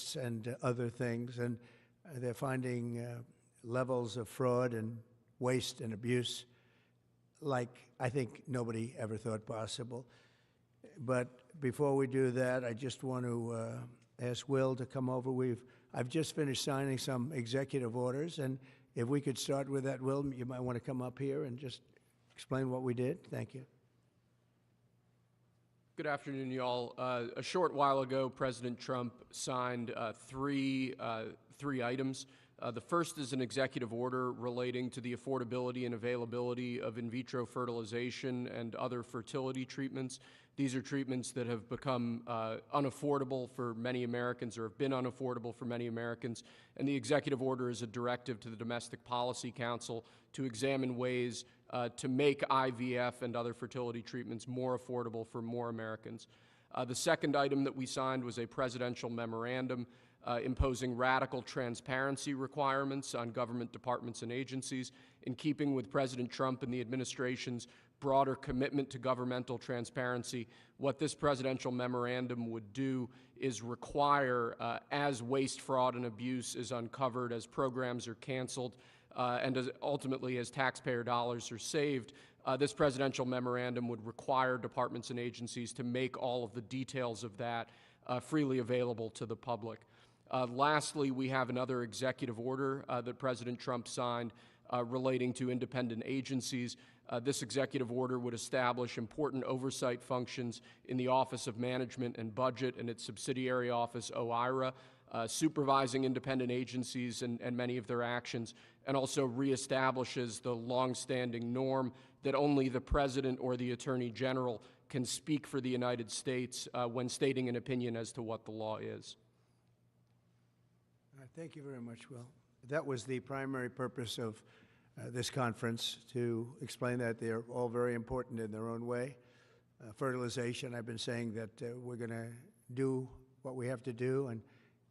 tests and other things, and they're finding levels of fraud and waste and abuse like I think nobody ever thought possible. But before we do that, I just want to ask Will to come over. I've just finished signing some executive orders, and if we could start with that, Will, you might want to come up here and just explain what we did. Thank you. Good afternoon, y'all. A short while ago, President Trump signed three items. The first is an executive order relating to the affordability and availability of in vitro fertilization and other fertility treatments. These are treatments that have become unaffordable for many Americans, or have been unaffordable for many Americans, and the executive order is a directive to the Domestic Policy Council to examine ways to make IVF and other fertility treatments more affordable for more Americans. The second item that we signed was a presidential memorandum imposing radical transparency requirements on government departments and agencies, in keeping with President Trump and the administration's broader commitment to governmental transparency. What this presidential memorandum would do is require, as waste, fraud, and abuse is uncovered, as programs are canceled, and ultimately as taxpayer dollars are saved, this presidential memorandum would require departments and agencies to make all of the details of that freely available to the public. Lastly, we have another executive order that President Trump signed relating to independent agencies. This executive order would establish important oversight functions in the Office of Management and Budget and its subsidiary office, OIRA, supervising independent agencies and many of their actions, and also reestablishes the longstanding norm that only the President or the Attorney General can speak for the United States when stating an opinion as to what the law is. Thank you very much, Will. That was the primary purpose of this conference, to explain that they're all very important in their own way. Fertilization, I've been saying that we're going to do what we have to do, and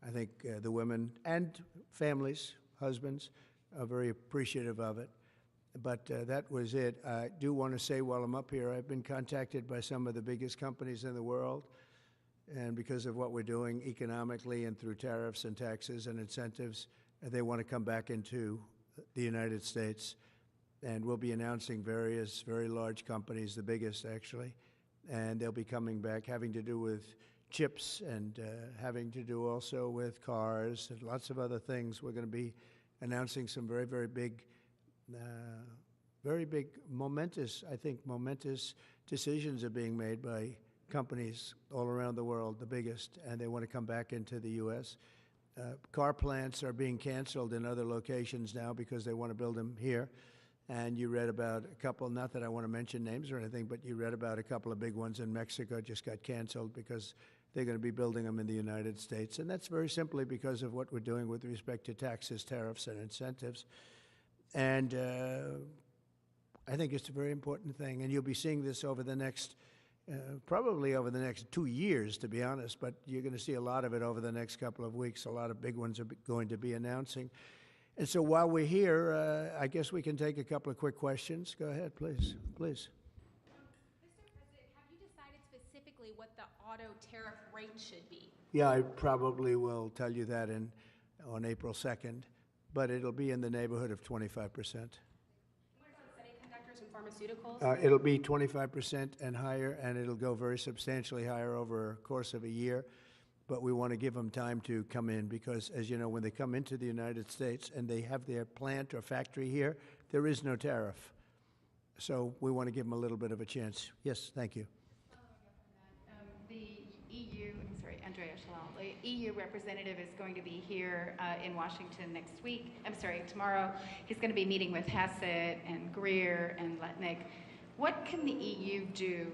I think the women and families, husbands, are very appreciative of it. But that was it. I do want to say while I'm up here, I've been contacted by some of the biggest companies in the world, and because of what we're doing economically and through tariffs and taxes and incentives, they want to come back into the United States. And we'll be announcing various very large companies, the biggest actually, and they'll be coming back, having to do with chips and having to do also with cars and lots of other things. We're going to be announcing some very, very big, momentous decisions are being made by companies all around the world, the biggest, and they want to come back into the U.S. Car plants are being canceled in other locations now because they want to build them here. And you read about a couple, not that I want to mention names or anything, but you read about a couple of big ones in Mexico just got canceled because they're going to be building them in the United States. And that's very simply because of what we're doing with respect to taxes, tariffs, and incentives. And I think it's a very important thing. And you'll be seeing this over the next probably over the next 2 years, to be honest, but you're going to see a lot of it over the next couple of weeks. A lot of big ones are going to be announcing. And so while we're here, I guess we can take a couple of quick questions. Go ahead, please. Please. Mr. President, have you decided specifically what the auto tariff rate should be? Yeah, I probably will tell you that on April 2nd, but it'll be in the neighborhood of 25%. Pharmaceuticals? It'll be 25% and higher, and it'll go very substantially higher over a course of a year. But we want to give them time to come in because, as you know, when they come into the United States and they have their plant or factory here, there is no tariff. So we want to give them a little bit of a chance. Yes, thank you. The EU representative is going to be here in Washington tomorrow. He's going to be meeting with Hassett and Greer and Letnick. What can the EU do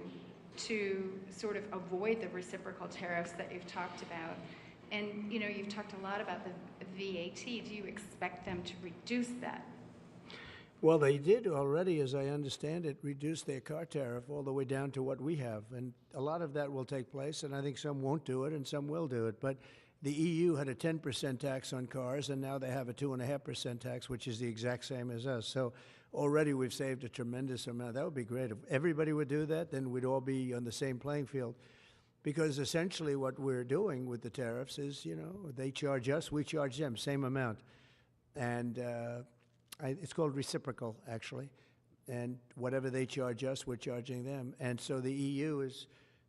to sort of avoid the reciprocal tariffs that you've talked about? And, you know, you've talked a lot about the VAT. Do you expect them to reduce that? Well, they did already, as I understand it, reduce their car tariff all the way down to what we have. And a lot of that will take place, and I think some won't do it and some will do it. But the EU had a 10% tax on cars, and now they have a 2.5% tax, which is the exact same as us. So already we've saved a tremendous amount. That would be great. If everybody would do that, then we'd all be on the same playing field. because essentially what we're doing with the tariffs is, they charge us, we charge them, same amount. And it's called reciprocal, actually. And whatever they charge us, we're charging them. And so the EU is,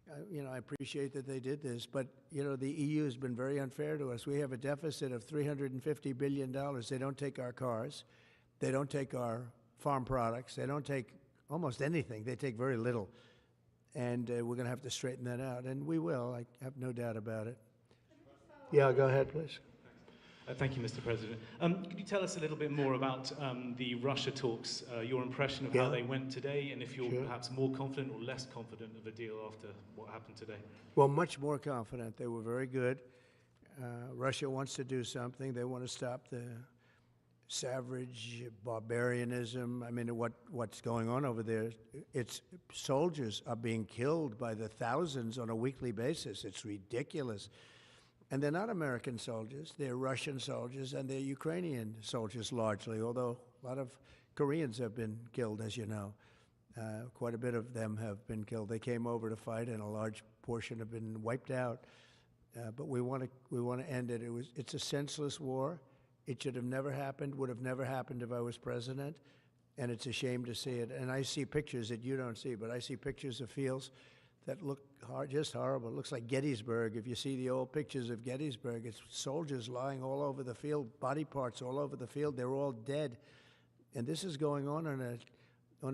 I appreciate that they did this, but, the EU has been very unfair to us. We have a deficit of $350 billion. They don't take our cars. They don't take our farm products. They don't take almost anything. They take very little. And we're going to have to straighten that out. And we will. I have no doubt about it. Yeah, go ahead, please. Thank you, Mr. President. Could you tell us a little bit more about the Russia talks, your impression of how they went today, and if you're perhaps more confident or less confident of a deal after what happened today? Well, much more confident. They were very good. Russia wants to do something. They want to stop the savage barbarianism. I mean, what's going on over there? It's soldiers are being killed by the thousands on a weekly basis. It's ridiculous. And they're not American soldiers. They're Russian soldiers, and they're Ukrainian soldiers largely, although a lot of Koreans have been killed, as you know. Quite a bit of them have been killed. They came over to fight, and a large portion have been wiped out. But we want to end it. It's a senseless war. It should have never happened, would have never happened if I was president, and it's a shame to see it. And I see pictures that you don't see, but I see pictures of fields that look just horrible. It looks like Gettysburg. If you see the old pictures of Gettysburg, it's soldiers lying all over the field, body parts all over the field. They're all dead. And this is going on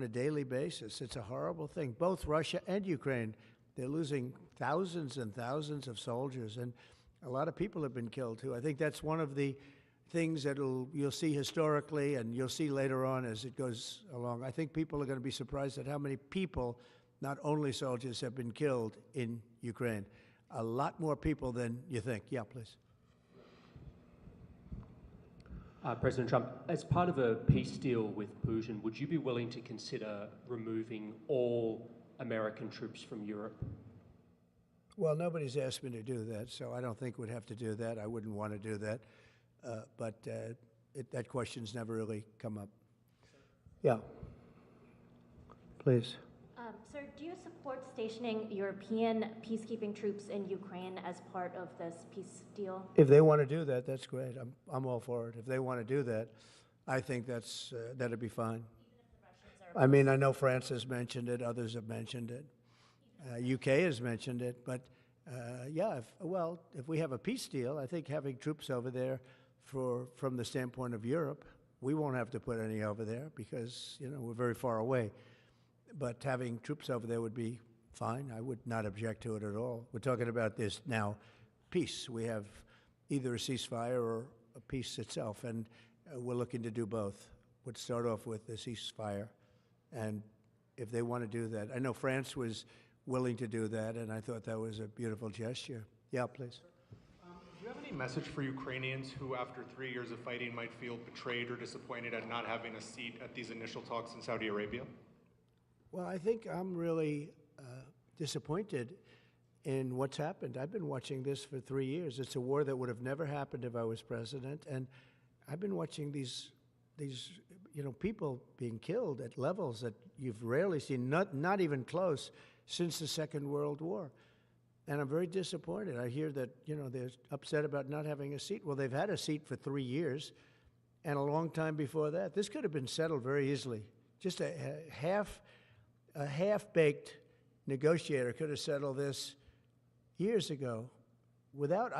a daily basis. It's a horrible thing. Both Russia and Ukraine, they're losing thousands and thousands of soldiers, and a lot of people have been killed, too. I think that's one of the things that you'll see historically, and you'll see later on as it goes along. I think people are going to be surprised at how many people, not only soldiers, have been killed in Ukraine. A lot more people than you think. Yeah, please. President Trump, as part of a peace deal with Putin, would you be willing to consider removing all American troops from Europe? Well, nobody's asked me to do that, so I don't think we'd have to do that. I wouldn't want to do that. But that question's never really come up. Yeah. Please. Sir, do you support stationing European peacekeeping troops in Ukraine as part of this peace deal? If they want to do that, that's great. I'm all for it. If they want to do that, I think that'd be fine. I mean, I know France has mentioned it. Others have mentioned it. UK has mentioned it. But if we have a peace deal, I think having troops over there from the standpoint of Europe, we won't have to put any over there because, we're very far away. But having troops over there would be fine. I would not object to it at all. We're talking about this now, peace. We have either a ceasefire or a peace itself, and we're looking to do both. We'd start off with the ceasefire, and if they want to do that. I know France was willing to do that, and I thought that was a beautiful gesture. Yeah, please. Do you have any message for Ukrainians who, after 3 years of fighting, might feel betrayed or disappointed at not having a seat at these initial talks in Saudi Arabia? Well, I think I'm really disappointed in what's happened. I've been watching this for 3 years. It's a war that would have never happened if I was president, and I've been watching these people being killed at levels that you've rarely seen, not even close, since the Second World War. And I'm very disappointed. I hear that, they're upset about not having a seat. Well, they've had a seat for 3 years and a long time before that. This could have been settled very easily. Just a half-baked negotiator could have settled this years ago without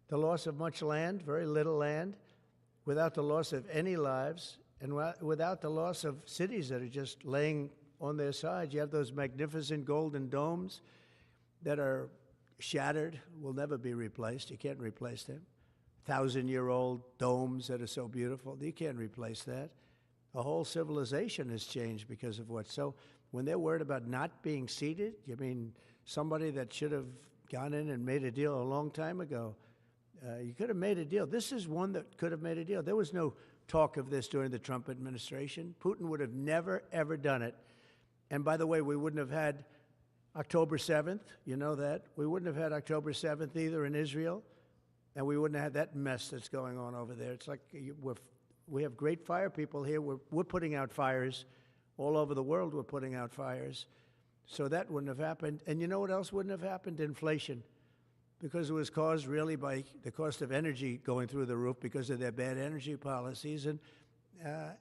the loss of much land, very little land, without the loss of any lives, and without the loss of cities that are just laying on their sides. You have those magnificent golden domes that are shattered, will never be replaced. You can't replace them. 1,000-year-old domes that are so beautiful. You can't replace that. A whole civilization has changed because of what. So when they're worried about not being seated, you mean somebody that should have gone in and made a deal a long time ago. You could have made a deal. This is one that could have made a deal. There was no talk of this during the Trump administration. Putin would have never, ever done it. And by the way, we wouldn't have had October 7th. You know that. We wouldn't have had October 7th either in Israel. And we wouldn't have had that mess that's going on over there. It's like we have great fire people here. We're putting out fires all over the world. We're putting out fires. So that wouldn't have happened. And you know what else wouldn't have happened? Inflation. Because it was caused really by the cost of energy going through the roof because of their bad energy policies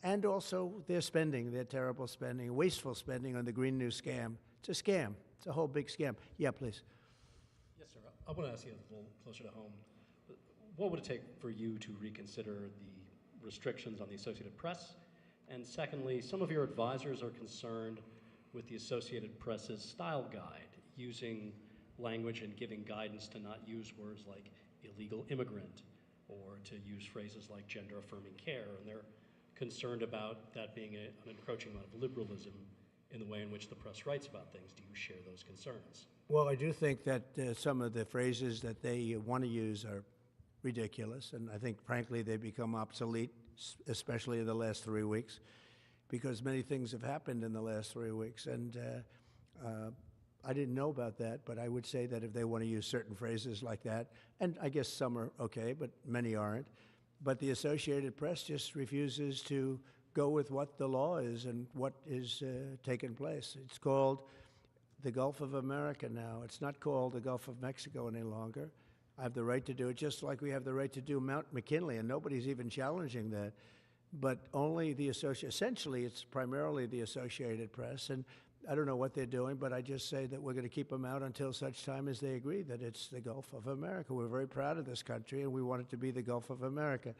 and also their spending, their terrible spending, wasteful spending on the Green New scam. It's a scam. It's a whole big scam. Yeah, please. Yes, sir. I want to ask you a little closer to home. What would it take for you to reconsider the restrictions on the Associated Press? And secondly, some of your advisors are concerned with the Associated Press's style guide, using language and giving guidance to not use words like illegal immigrant or to use phrases like gender-affirming care. And they're concerned about that being an encroaching amount of liberalism in the way in which the press writes about things. Do you share those concerns? Well, I do think that some of the phrases that they want to use are ridiculous, and I think, frankly, they become obsolete, especially in the last 3 weeks, because many things have happened in the last 3 weeks. And I didn't know about that, but I would say that if they want to use certain phrases like that, and I guess some are okay, but many aren't, but the Associated Press just refuses to go with what the law is and what is taking place. It's called the Gulf of America now. It's not called the Gulf of Mexico any longer. I have the right to do it, just like we have the right to do Mount McKinley, and nobody's even challenging that. But only the essentially, it's primarily the Associated Press, and I don't know what they're doing, but I just say that we're going to keep them out until such time as they agree that it's the Gulf of America. We're very proud of this country, and we want it to be the Gulf of America.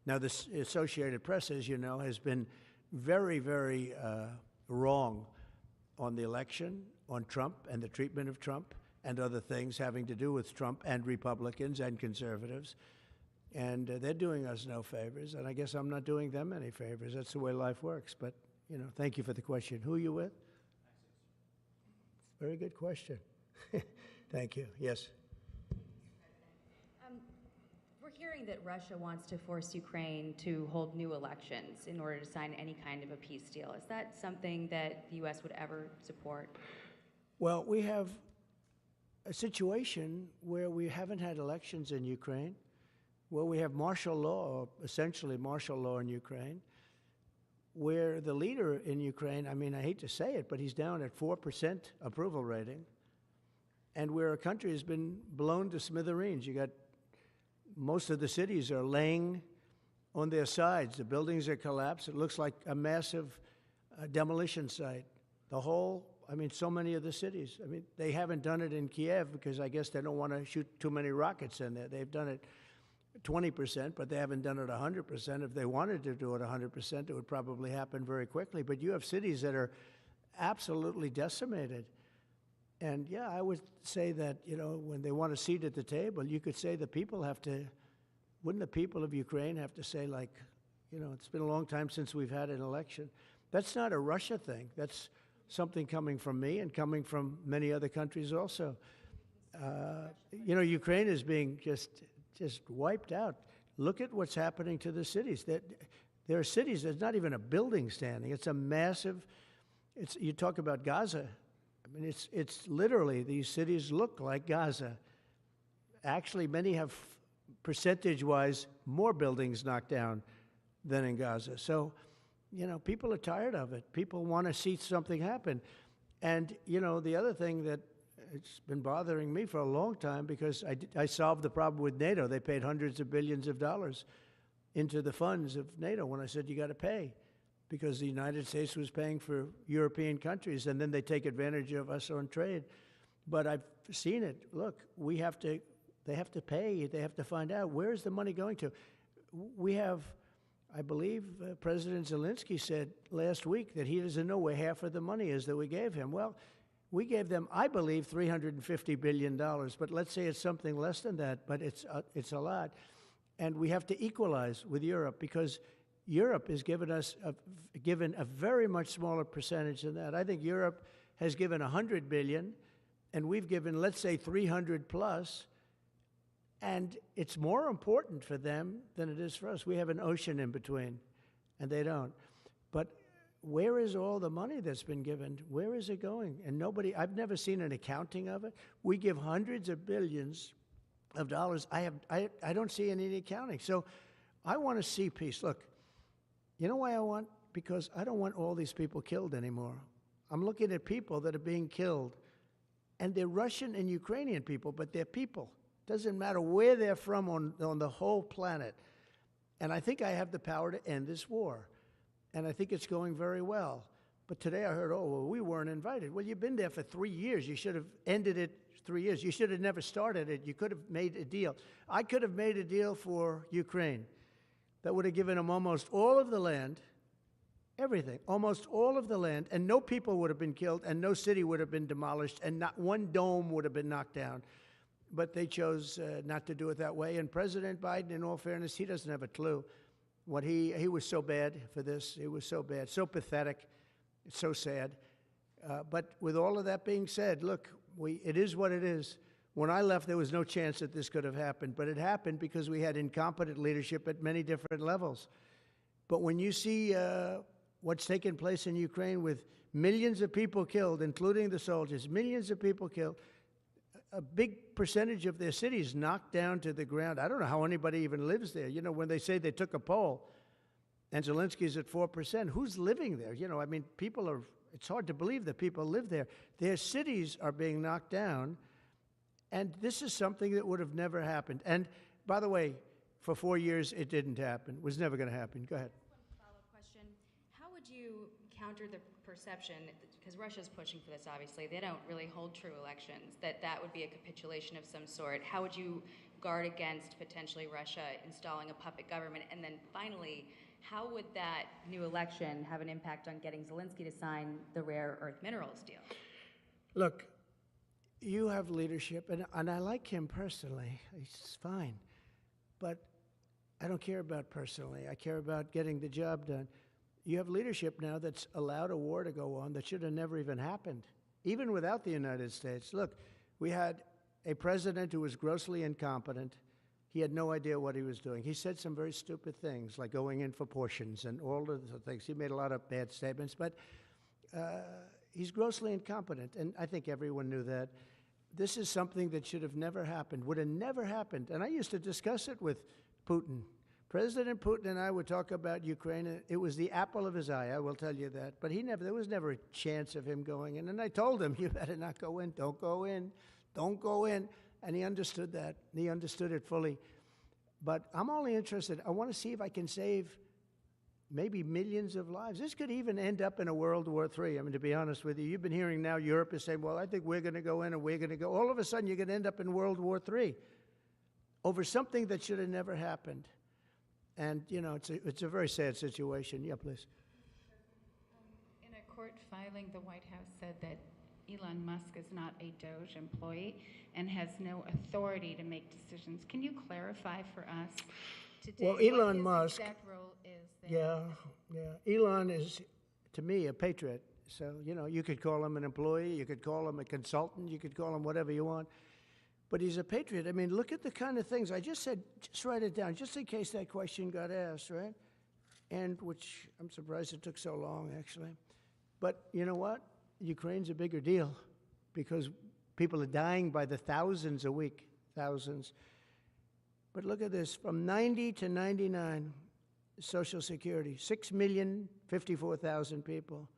Now, the Associated Press, as you know, has been very, very wrong on the election, on Trump and the treatment of Trump and other things having to do with Trump and Republicans and conservatives. And they're doing us no favors, and I guess I'm not doing them any favors. That's the way life works. But, you know, thank you for the question. Who are you with? Very good question. Thank you. Yes. We're hearing that Russia wants to force Ukraine to hold new elections in order to sign any kind of a peace deal. Is that something that the U.S. would ever support? Well, we have a situation where we haven't had elections in Ukraine, where we have martial law, essentially martial law in Ukraine, where the leader in Ukraine, I mean, I hate to say it, but he's down at 4% approval rating, and where a country has been blown to smithereens. You got most of the cities are laying on their sides. The buildings are collapsed. It looks like a massive demolition site. The whole, I mean, so many of the cities. I mean, they haven't done it in Kiev because I guess they don't want to shoot too many rockets in there. They've done it 20%, but they haven't done it 100%. If they wanted to do it 100%, it would probably happen very quickly. But you have cities that are absolutely decimated. And yeah, I would say that, you know, when they want a seat at the table, you could say the people have to, wouldn't the people of Ukraine have to say, like, you know, it's been a long time since we've had an election. That's not a Russia thing. That's something coming from me and coming from many other countries also. You know, Ukraine is being just wiped out. Look at what's happening to the cities. There are cities, there's not even a building standing. It's a massive, you talk about Gaza. I mean, it's literally, these cities look like Gaza. Actually, many have, percentage-wise, more buildings knocked down than in Gaza. So, you know, people are tired of it. People want to see something happen. And, you know, the other thing that it's been bothering me for a long time, because I solved the problem with NATO. They paid hundreds of billions of dollars into the funds of NATO when I said, you got to pay, because the United States was paying for European countries, and then they take advantage of us on trade. But I've seen it. Look, they have to pay. They have to find out, where is the money going to? We have, I believe President Zelensky said last week that he doesn't know where half of the money is that we gave him. Well, we gave them, I believe, $350 billion, but let's say it's something less than that, but it's a lot. And we have to equalize with Europe, because Europe has given us given a very much smaller percentage than that. I think Europe has given $100 billion, and we've given, let's say, 300 plus, and it's more important for them than it is for us. We have an ocean in between, and they don't. But where is all the money that's been given? Where is it going? And nobody, I've never seen an accounting of it. We give hundreds of billions of dollars. I don't see any accounting. So I want to see peace. Look, you know why I want? Because I don't want all these people killed anymore. I'm looking at people that are being killed, and they're Russian and Ukrainian people, but they're people. Doesn't matter where they're from on the whole planet. And I think I have the power to end this war. And I think it's going very well. But today I heard, oh, well, we weren't invited. Well, you've been there for 3 years. You should have ended it 3 years. You should have never started it. You could have made a deal. I could have made a deal for Ukraine that would have given them almost all of the land, everything, almost all of the land, and no people would have been killed, and no city would have been demolished, and not one dome would have been knocked down. But they chose not to do it that way. And President Biden, in all fairness, he doesn't have a clue. What he was so bad for this. He was so bad, so pathetic. It's so sad. But with all of that being said, look, it is what it is. When I left, there was no chance that this could have happened. But it happened because we had incompetent leadership at many different levels. But when you see what's taken place in Ukraine with millions of people killed, including the soldiers, millions of people killed, a big percentage of their cities knocked down to the ground. I don't know how anybody even lives there. You know, when they say they took a poll and Zelensky's at 4%, who's living there? You know, I mean, it's hard to believe that people live there. Their cities are being knocked down, and this is something that would have never happened. And by the way, for 4 years, it didn't happen. It was never going to happen. Go ahead. One follow-up question. How would you counter the perception, because Russia's pushing for this, obviously, they don't really hold true elections, that would be a capitulation of some sort. How would you guard against potentially Russia installing a puppet government? And then finally, how would that new election have an impact on getting Zelensky to sign the rare earth minerals deal? Look, you have leadership, and I like him personally. He's fine. But I don't care about personally. I care about getting the job done. You have leadership now that's allowed a war to go on that should have never even happened, even without the United States. Look, we had a president who was grossly incompetent. He had no idea what he was doing. He said some very stupid things, like going in for portions and all of the things. He made a lot of bad statements, but he's grossly incompetent, and I think everyone knew that. This is something that should have never happened, would have never happened. And I used to discuss it with Putin. President Putin and I would talk about Ukraine. It was the apple of his eye, I will tell you that. But there was never a chance of him going in. And I told him, you better not go in. Don't go in. Don't go in. And he understood that. He understood it fully. But I'm only interested. I want to see if I can save maybe millions of lives. This could even end up in a World War III. I mean, to be honest with you, you've been hearing now Europe is saying, well, I think we're going to go in and we're going to go. All of a sudden, you're going to end up in World War III over something that should have never happened. And, you know, it's a very sad situation. Yeah, please. In a court filing, the White House said that Elon Musk is not a DOJ employee and has no authority to make decisions. Can you clarify for us today well, what Elon his Musk, exact role is there? Yeah. Elon is, to me, a patriot. So, you know, you could call him an employee, you could call him a consultant, you could call him whatever you want. But he's a patriot. I mean, look at the kind of things. I just said, just write it down, just in case that question got asked, right? And which I'm surprised it took so long, actually. But you know what? Ukraine's a bigger deal because people are dying by the thousands a week, thousands. But look at this, from 90 to 99, Social Security, 6,054,000 people.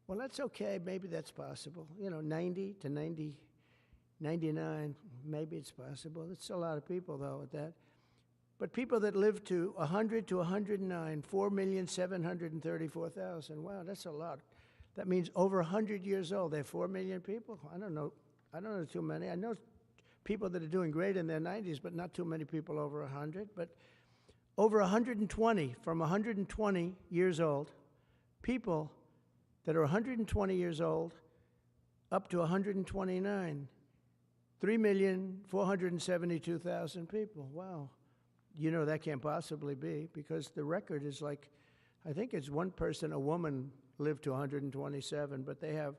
Well, that's okay. Maybe that's possible. You know, 90 to 99, maybe it's possible. It's a lot of people, though, at that. But people that live to 100 to 109, 4,734,000. Wow, that's a lot. That means over 100 years old. They're 4 million people. I don't know too many. I know people that are doing great in their 90s, but not too many people over 100. But over 120, from 120 years old, people that are 120 years old up to 129, 3,472,000 people. Wow. You know that can't possibly be because the record is like, I think it's one person, a woman, lived to 127, but they have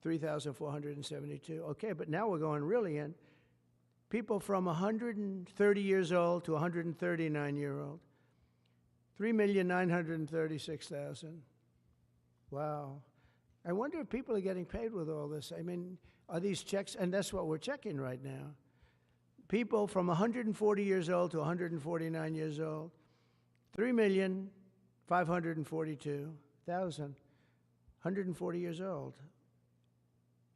3,472. Okay, but now we're going really in. People from 130 years old to 139-year-old, 3,936,000. Wow. I wonder if people are getting paid with all this. I mean, are these checks? And that's what we're checking right now. People from 140 years old to 149 years old, 3,542,000. 140 years old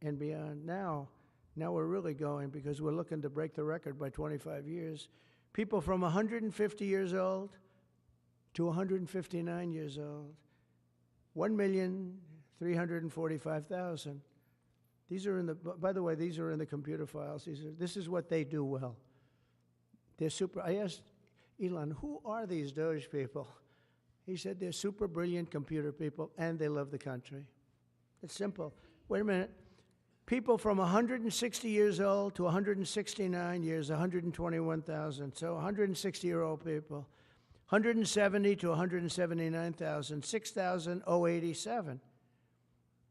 and beyond. Now we're really going, because we're looking to break the record by 25 years. People from 150 years old to 159 years old, 1,345,000. These are in the, by the way, these are in the computer files. This is what they do well. They're super. I asked Elon, who are these Doge people? He said they're super brilliant computer people and they love the country. It's simple. Wait a minute. People from 160 years old to 169 years, 121,000. So 160-year-old people. 170 to 179,000, 6,087.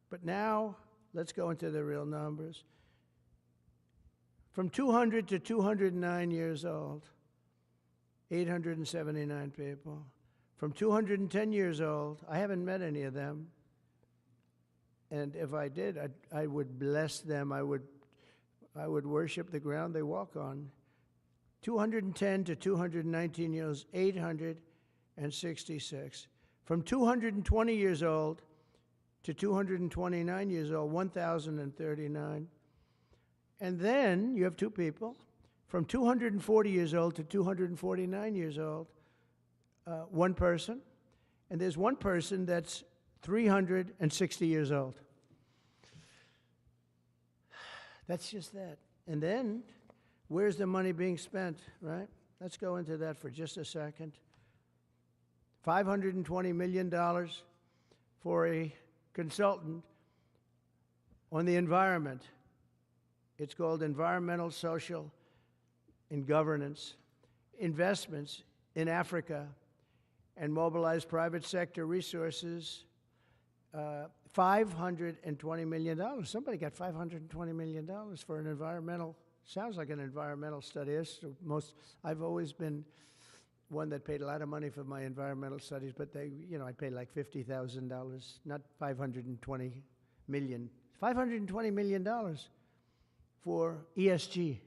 But now, let's go into the real numbers. From 200 to 209 years old, 879 people. From 210 years old, I haven't met any of them. And if I did, I would bless them. I would worship the ground they walk on. 210 to 219 years, 866. From 220 years old to 229 years old, 1,039. And then you have two people. From 240 years old to 249 years old, one person. And there's one person that's 360 years old. That's just that. And then, where's the money being spent, right? Let's go into that for just a second. $520 million for a consultant on the environment. It's called Environmental, Social, and Governance. Investments in Africa and mobilize private sector resources. $520 million. Somebody got $520 million for an environmental, sounds like an environmental study. I've always been one that paid a lot of money for my environmental studies, but I paid like $50,000, not $520 million. $520 million for ESG.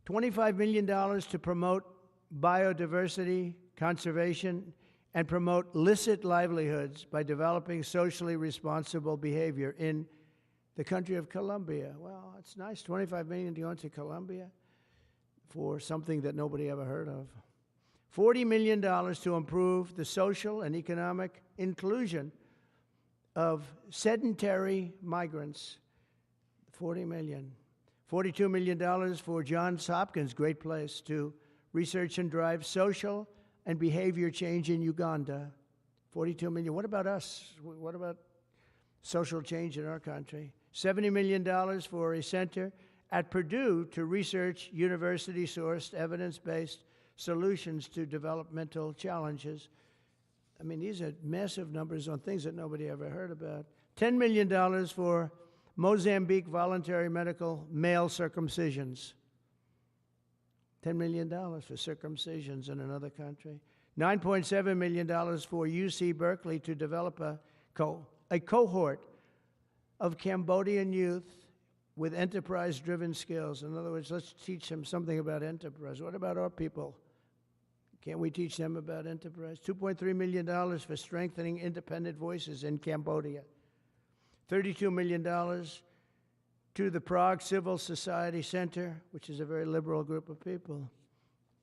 $25 million to promote biodiversity, conservation, and promote licit livelihoods by developing socially responsible behavior in the country of Colombia. Well, it's nice, $25 million to go into Colombia for something that nobody ever heard of. $40 million to improve the social and economic inclusion of sedentary migrants. $40 million. $42 million for Johns Hopkins, great place, to research and drive social and behavior change in Uganda. $42 million. What about us? What about social change in our country? $70 million for a center at Purdue to research university-sourced, evidence-based solutions to developmental challenges. I mean, these are massive numbers on things that nobody ever heard about. $10 million for Mozambique voluntary medical male circumcisions. $10 million for circumcisions in another country. $9.7 million for UC Berkeley to develop a cohort of Cambodian youth with enterprise-driven skills. In other words, let's teach them something about enterprise. What about our people? Can't we teach them about enterprise? $2.3 million for strengthening independent voices in Cambodia. $32 million to the Prague Civil Society Center, which is a very liberal group of people.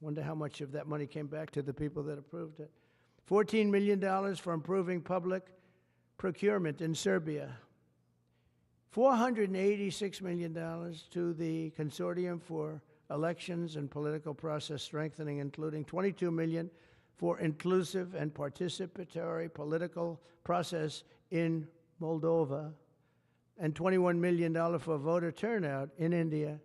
Wonder how much of that money came back to the people that approved it. $14 million for improving public procurement in Serbia. $486 million to the Consortium for Elections and Political Process Strengthening, including $22 million for inclusive and participatory political process in Moldova, and $21 million for voter turnout in India.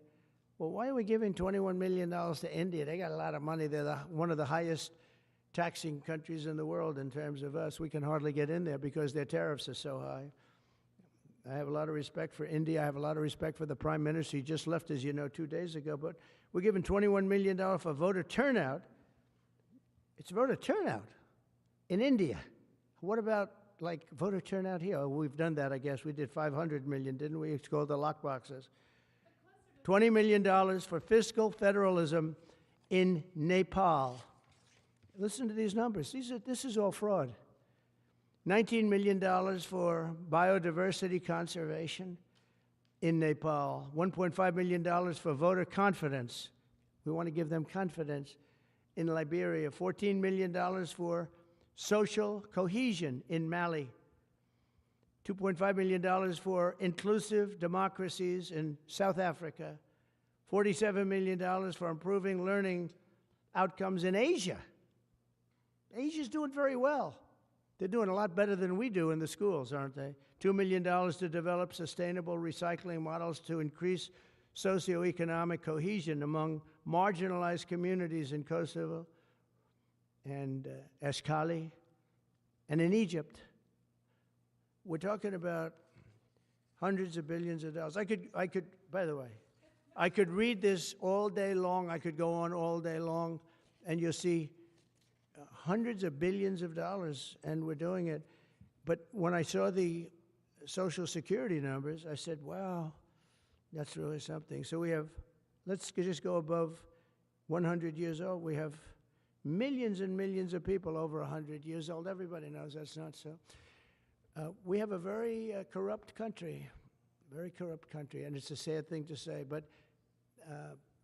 Well, why are we giving $21 million to India? They got a lot of money. They're one of the highest taxing countries in the world in terms of us. We can hardly get in there because their tariffs are so high. I have a lot of respect for India. I have a lot of respect for the Prime Minister. He just left, as you know, 2 days ago. But we're giving $21 million for voter turnout. It's voter turnout in India. What about, like, voter turnout here? Oh, we've done that, I guess. We did $500 million, didn't we? It's called the lockboxes. $20 million for fiscal federalism in Nepal. Listen to these numbers. This is all fraud. $19 million for biodiversity conservation in Nepal, $1.5 million for voter confidence. We want to give them confidence. In Liberia, $14 million for social cohesion in Mali, $2.5 million for inclusive democracies in South Africa, $47 million for improving learning outcomes in Asia. Asia's doing very well. They're doing a lot better than we do in the schools, aren't they? $2 million to develop sustainable recycling models to increase socioeconomic cohesion among marginalized communities in Kosovo and Escali and in Egypt. We're talking about hundreds of billions of dollars. I could, by the way, I could read this all day long. I could go on all day long, and you'll see hundreds of billions of dollars, and we're doing it. But when I saw the Social Security numbers, I said, wow, that's really something. So we have, let's just go above 100 years old. We have millions and millions of people over 100 years old. Everybody knows that's not so. We have a very corrupt country, and it's a sad thing to say, but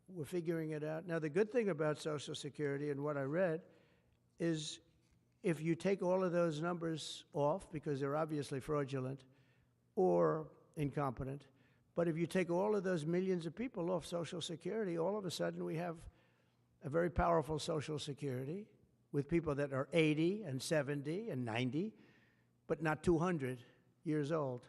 we're figuring it out. Now, the good thing about Social Security and what I read is if you take all of those numbers off, because they're obviously fraudulent or incompetent, but if you take all of those millions of people off Social Security, all of a sudden we have a very powerful Social Security with people that are 80 and 70 and 90, but not 200 years old.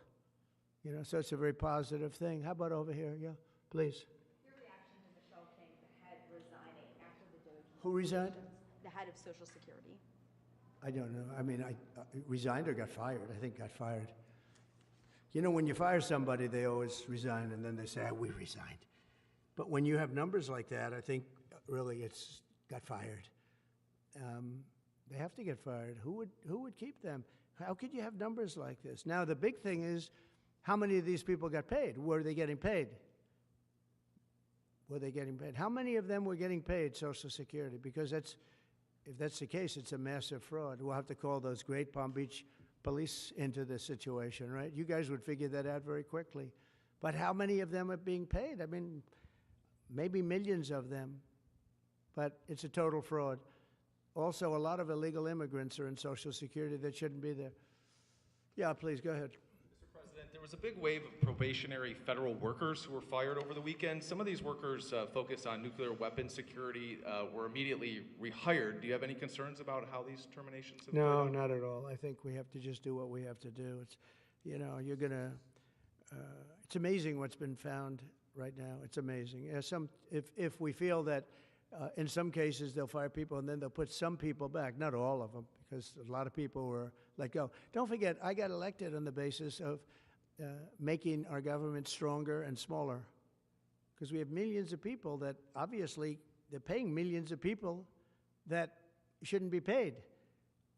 You know, so it's a very positive thing. How about over here? Yeah, please. Your reaction to Michelle King, the head, resigning after the Doge? Who resigned? The head of Social Security. I don't know. I mean, I resigned or got fired. I think got fired. You know, when you fire somebody, they always resign, and then they say, we resigned. But when you have numbers like that, I think really it's got fired. They have to get fired. Who would keep them? How could you have numbers like this? Now, the big thing is, how many of these people got paid? Were they getting paid? Were they getting paid? How many of them were getting paid Social Security? Because if that's the case, it's a massive fraud. We'll have to call those great Palm Beach police into this situation, right? You guys would figure that out very quickly. But how many of them are being paid? I mean, maybe millions of them, but it's a total fraud. Also, a lot of illegal immigrants are in Social Security that shouldn't be there. Yeah, please, go ahead. Mr. President, there was a big wave of probationary federal workers who were fired over the weekend. Some of these workers focused on nuclear weapon security, were immediately rehired. Do you have any concerns about how these terminations have played out? No, not at all. I think we have to just do what we have to do. It's, you know, you're going to, it's amazing what's been found right now. It's amazing. If we feel that in some cases they'll fire people and then they'll put some people back, not all of them, because a lot of people were let go. Don't forget, I got elected on the basis of making our government stronger and smaller, because we have millions of people that obviously they're paying millions of people that shouldn't be paid.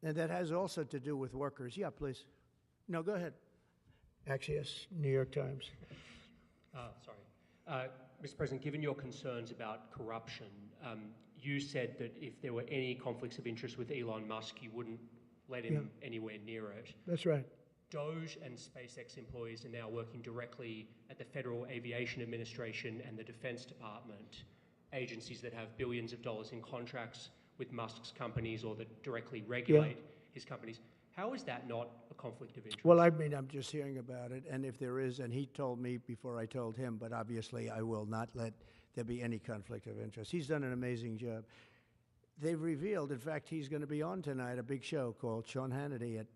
And that has also to do with workers. Yeah, please. No, go ahead. Actually, yes, New York Times. Mr. President, given your concerns about corruption, you said that if there were any conflicts of interest with Elon Musk, you wouldn't let him anywhere near it. That's right. Doge and SpaceX employees are now working directly at the Federal Aviation Administration and the Defense Department, agencies that have billions of dollars in contracts with Musk's companies or that directly regulate his companies. How is that not a conflict of interest? Well, I mean, I'm just hearing about it, and if there is, and he told me before I told him, but obviously I will not let there be any conflict of interest. He's done an amazing job. They've revealed, in fact, he's going to be on tonight, a big show called Sean Hannity at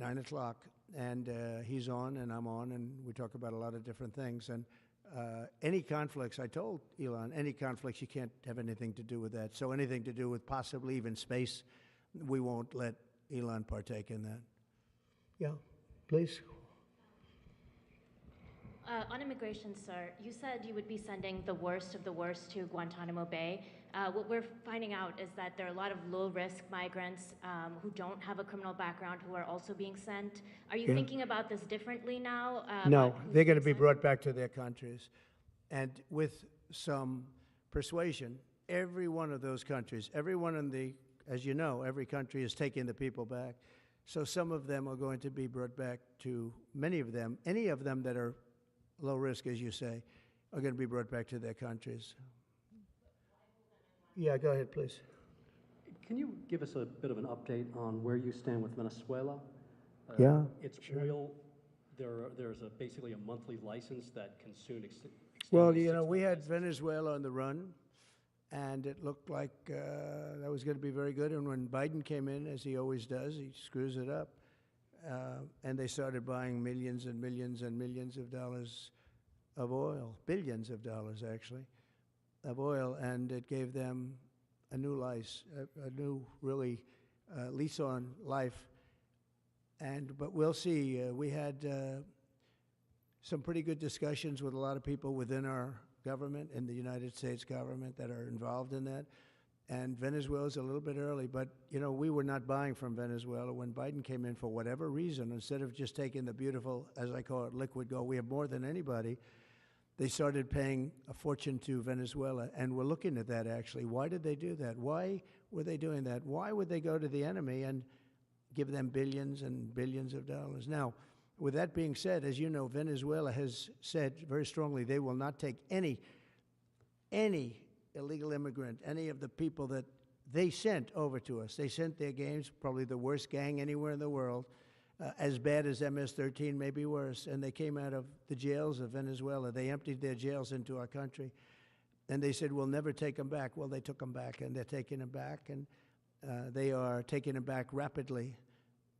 9 o'clock, and he's on and I'm on, and we talk about a lot of different things. And any conflicts, I told Elon, any conflicts, you can't have anything to do with that. So anything to do with possibly even space, we won't let Elon partake in that. Yeah, please. On immigration, sir, you said you would be sending the worst of the worst to Guantanamo Bay. What we're finding out is that there are a lot of low-risk migrants who don't have a criminal background who are also being sent. Are you thinking about this differently now? No, they're going to be brought back to their countries. And with some persuasion, every one of those countries, everyone in the, as you know, every country is taking the people back. So some of them are going to be brought back to, many of them, any of them that are low risk, as you say, are going to be brought back to their countries. Yeah, go ahead, please. Can you give us a bit of an update on where you stand with Venezuela? Yeah, It's sure. oil. There's basically a monthly license that can soon extend. Well, to you know, 6 we had months. Venezuela on the run, and it looked like that was going to be very good. And when Biden came in, as he always does, he screws it up. And they started buying millions and millions and millions of dollars of oil, billions of dollars, actually, of oil. And it gave them a new life, a new, really, lease on life. But we'll see. We had some pretty good discussions with a lot of people within our government, in the United States government, that are involved in that. And Venezuela's a little bit early, but, you know, we were not buying from Venezuela when Biden came in for whatever reason. Instead of just taking the beautiful, as I call it, liquid gold, we have more than anybody, they started paying a fortune to Venezuela. And we're looking at that, actually. Why did they do that? Why were they doing that? Why would they go to the enemy and give them billions and billions of dollars? Now, with that being said, as you know, Venezuela has said very strongly they will not take any illegal immigrant, any of the people that they sent over to us. They sent their gangs, probably the worst gang anywhere in the world, as bad as MS-13, maybe worse, and they came out of the jails of Venezuela. They emptied their jails into our country, and they said, we'll never take them back. Well, they took them back, and they're taking them back, and they are taking them back rapidly.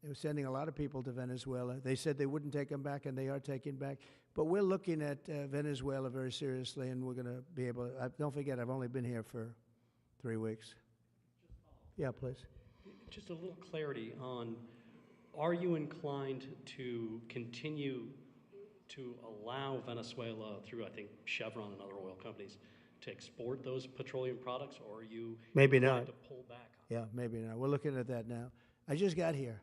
They were sending a lot of people to Venezuela. They said they wouldn't take them back, and they are taking back. But we're looking at Venezuela very seriously, and we're going to be able to. Don't forget, I've only been here for 3 weeks. Yeah, please. Just a little clarity on, are you inclined to continue to allow Venezuela, through, I think, Chevron and other oil companies, to export those petroleum products, or are you Maybe inclined not. to pull back? Yeah, maybe not. We're looking at that now. I just got here.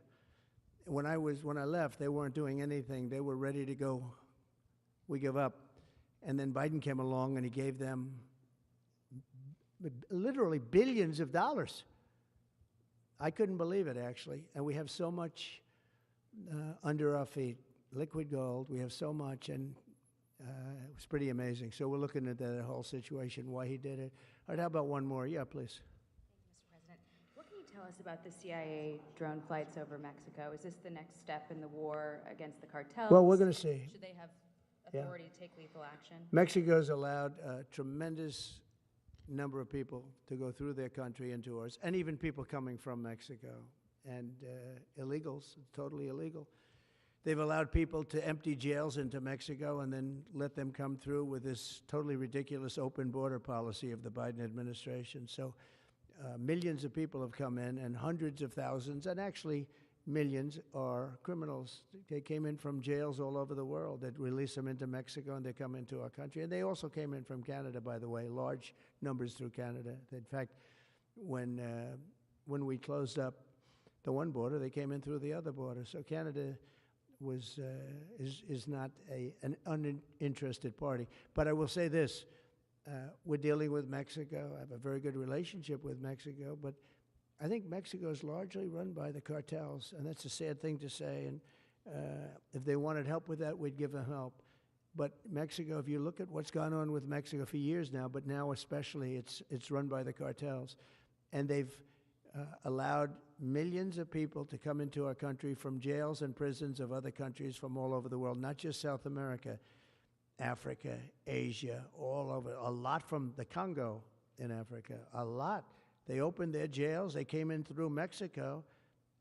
When I left, they weren't doing anything. They were ready to go. We give up. And then Biden came along and he gave them literally billions of dollars. I couldn't believe it, actually. And we have so much under our feet, liquid gold. We have so much, and it was pretty amazing. So we're looking at that whole situation, why he did it. All right, how about one more? Yeah, please. What can you tell us about the CIA drone flights over Mexico? Is this the next step in the war against the cartels? Well, we're going to see. Should they have authority to take lethal action? Mexico's allowed a tremendous number of people to go through their country into ours, and even people coming from Mexico, and illegals, totally illegal. They've allowed people to empty jails into Mexico and then let them come through with this totally ridiculous open border policy of the Biden administration. So millions of people have come in, and hundreds of thousands, and actually millions, are criminals. They came in from jails all over the world that release them into Mexico, and they come into our country. And they also came in from Canada, by the way, large numbers through Canada. In fact, when we closed up the one border, they came in through the other border. So Canada is not an uninterested party. But I will say this. We're dealing with Mexico. I have a very good relationship with Mexico, but I think Mexico is largely run by the cartels, and that's a sad thing to say. And if they wanted help with that, we'd give them help. But Mexico, if you look at what's gone on with Mexico for years now, but now especially, it's run by the cartels. And they've allowed millions of people to come into our country from jails and prisons of other countries from all over the world, not just South America, Africa, Asia, all over. A lot from the Congo in Africa, a lot. They opened their jails. They came in through Mexico,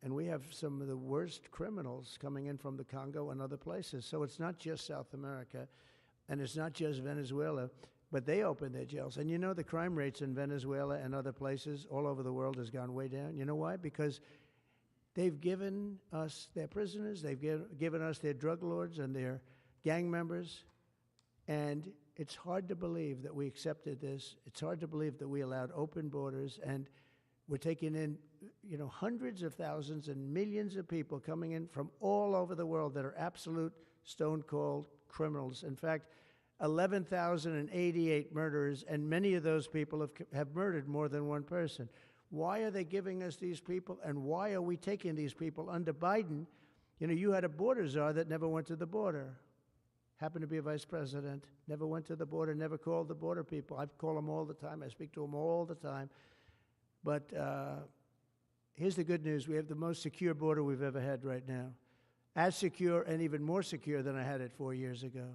and we have some of the worst criminals coming in from the Congo and other places. So it's not just South America, and it's not just Venezuela, but they opened their jails. And you know, the crime rates in Venezuela and other places all over the world has gone way down. You know why? Because they've given us their prisoners, they've given us their drug lords and their gang members, and it's hard to believe that we accepted this. It's hard to believe that we allowed open borders, and we're taking in, you know, hundreds of thousands and millions of people coming in from all over the world that are absolute stone-cold criminals. In fact, 11,088 murderers, and many of those people have murdered more than one person. Why are they giving us these people, and why are we taking these people under Biden? You know, you had a border czar that never went to the border. Happened to be a vice president, never went to the border, never called the border people. I call them all the time. I speak to them all the time. But here's the good news. We have the most secure border we've ever had right now. As secure and even more secure than I had it 4 years ago.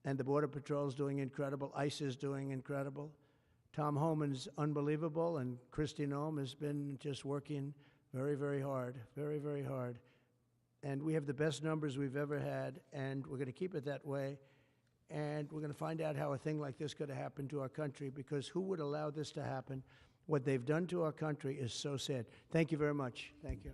And the Border Patrol is doing incredible. ICE is doing incredible. Tom Homan's unbelievable, and Kristi Noem has been just working very, very hard, very, very hard. And we have the best numbers we've ever had, and we're going to keep it that way. And we're going to find out how a thing like this could have happened to our country, because who would allow this to happen? What they've done to our country is so sad. Thank you very much. Thank you.